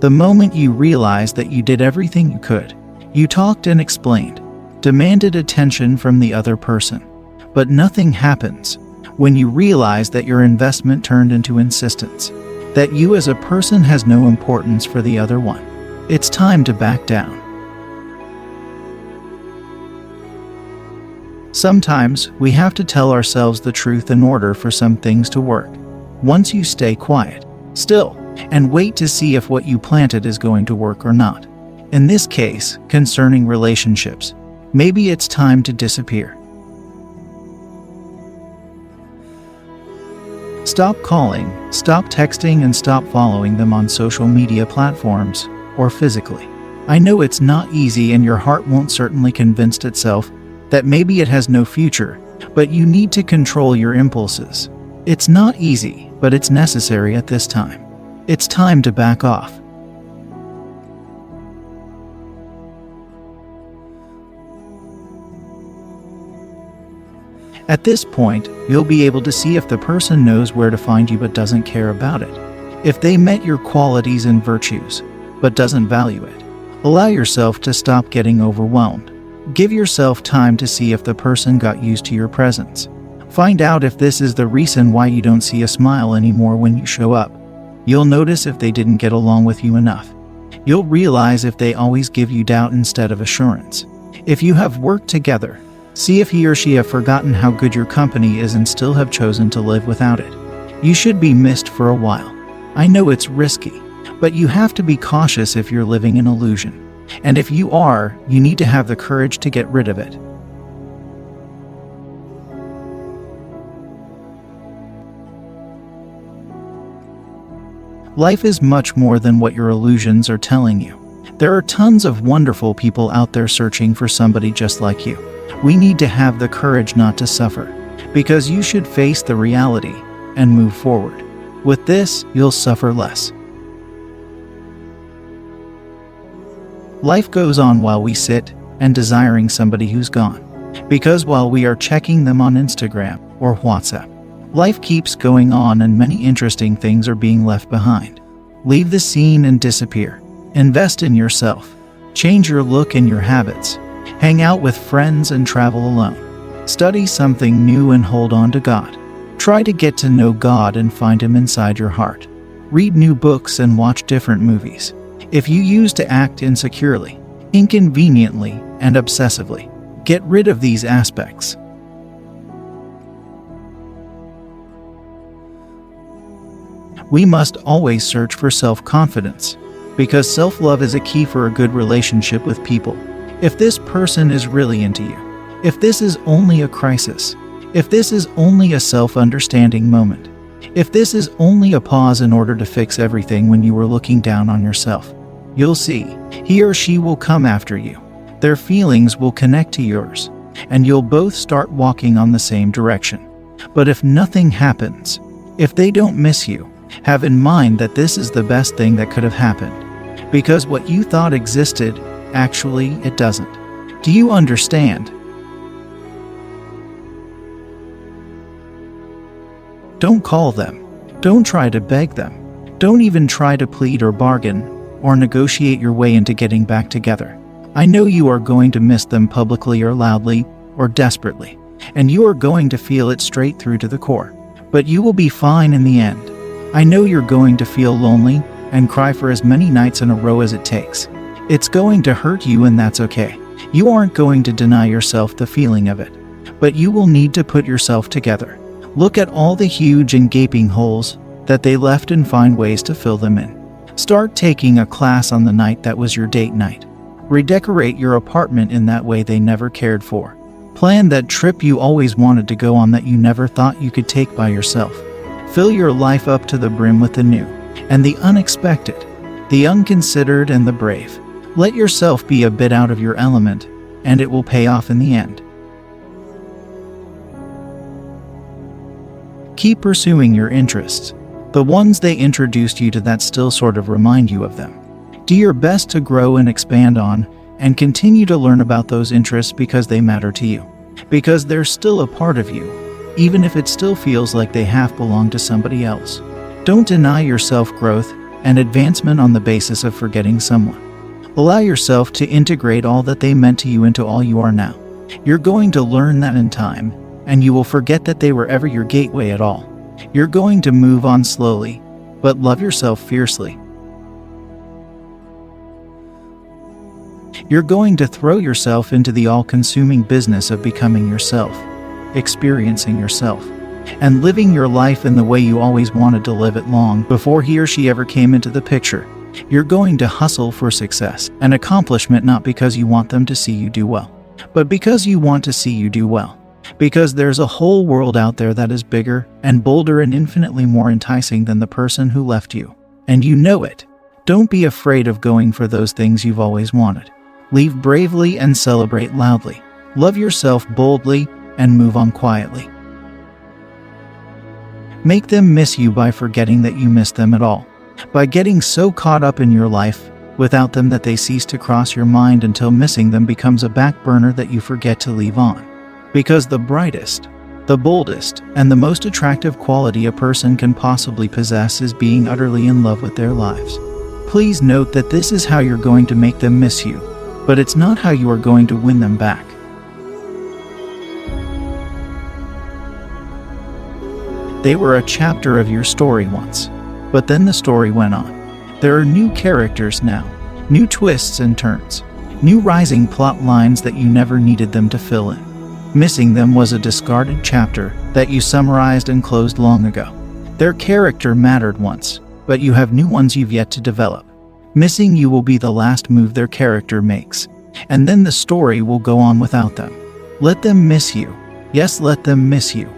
The moment you realize that you did everything you could, you talked and explained, demanded attention from the other person, but nothing happens. When you realize that your investment turned into insistence, that you as a person has no importance for the other one, it's time to back down. Sometimes we have to tell ourselves the truth in order for some things to work. Once you stay quiet, still, and wait to see if what you planted is going to work or not. In this case, concerning relationships, maybe it's time to disappear. Stop calling, stop texting, and stop following them on social media platforms or physically. I know it's not easy, and your heart won't certainly convince itself that maybe it has no future, but you need to control your impulses. It's not easy, but it's necessary at this time. It's time to back off. At this point, you'll be able to see if the person knows where to find you but doesn't care about it. If they met your qualities and virtues, but doesn't value it. Allow yourself to stop getting overwhelmed. Give yourself time to see if the person got used to your presence. Find out if this is the reason why you don't see a smile anymore when you show up. You'll notice if they didn't get along with you enough. You'll realize if they always give you doubt instead of assurance. If you have worked together, see if he or she have forgotten how good your company is and still have chosen to live without it. You should be missed for a while. I know it's risky, but you have to be cautious if you're living in illusion. And if you are, you need to have the courage to get rid of it. Life is much more than what your illusions are telling you. There are tons of wonderful people out there searching for somebody just like you. We need to have the courage not to suffer, because you should face the reality and move forward. With this, you'll suffer less. Life goes on while we sit and desiring somebody who's gone. Because while we are checking them on Instagram or WhatsApp, life keeps going on and many interesting things are being left behind. Leave the scene and disappear. Invest in yourself. Change your look and your habits. Hang out with friends and travel alone. Study something new and hold on to God. Try to get to know God and find Him inside your heart. Read new books and watch different movies. If you used to act insecurely, inconveniently, and obsessively, get rid of these aspects. We must always search for self-confidence, because self-love is a key for a good relationship with people. If this person is really into you, if this is only a crisis, if this is only a self-understanding moment, if this is only a pause in order to fix everything when you were looking down on yourself, you'll see, he or she will come after you. Their feelings will connect to yours, and you'll both start walking on the same direction. But if nothing happens, if they don't miss you, have in mind that this is the best thing that could have happened. Because what you thought existed, actually, it doesn't. Do you understand? Don't call them. Don't try to beg them. Don't even try to plead or bargain or negotiate your way into getting back together. I know you are going to miss them publicly or loudly or desperately, and you are going to feel it straight through to the core. But you will be fine in the end. I know you're going to feel lonely and cry for as many nights in a row as it takes. It's going to hurt you, and that's okay. You aren't going to deny yourself the feeling of it, but you will need to put yourself together. Look at all the huge and gaping holes that they left and find ways to fill them in. Start taking a class on the night that was your date night. Redecorate your apartment in that way they never cared for. Plan that trip you always wanted to go on that you never thought you could take by yourself. Fill your life up to the brim with the new and the unexpected, the unconsidered and the brave. Let yourself be a bit out of your element, and it will pay off in the end. Keep pursuing your interests, the ones they introduced you to that still sort of remind you of them. Do your best to grow and expand on, and continue to learn about those interests because they matter to you. Because they're still a part of you, even if it still feels like they half belong to somebody else. Don't deny yourself growth and advancement on the basis of forgetting someone. Allow yourself to integrate all that they meant to you into all you are now. You're going to learn that in time, and you will forget that they were ever your gateway at all. You're going to move on slowly, but love yourself fiercely. You're going to throw yourself into the all-consuming business of becoming yourself, experiencing yourself, and living your life in the way you always wanted to live it long before he or she ever came into the picture. You're going to hustle for success and accomplishment, not because you want them to see you do well, but because you want to see you do well. Because there's a whole world out there that is bigger and bolder and infinitely more enticing than the person who left you. And you know it. Don't be afraid of going for those things you've always wanted. Leave bravely and celebrate loudly. Love yourself boldly and move on quietly. Make them miss you by forgetting that you miss them at all. By getting so caught up in your life without them that they cease to cross your mind until missing them becomes a back burner that you forget to leave on. Because the brightest, the boldest, and the most attractive quality a person can possibly possess is being utterly in love with their lives. Please note that this is how you're going to make them miss you, but it's not how you are going to win them back. They were a chapter of your story once, but then the story went on. There are new characters now, new twists and turns, new rising plot lines that you never needed them to fill in. Missing them was a discarded chapter that you summarized and closed long ago. Their character mattered once, but you have new ones you've yet to develop. Missing you will be the last move their character makes, and then the story will go on without them. Let them miss you. Yes, let them miss you.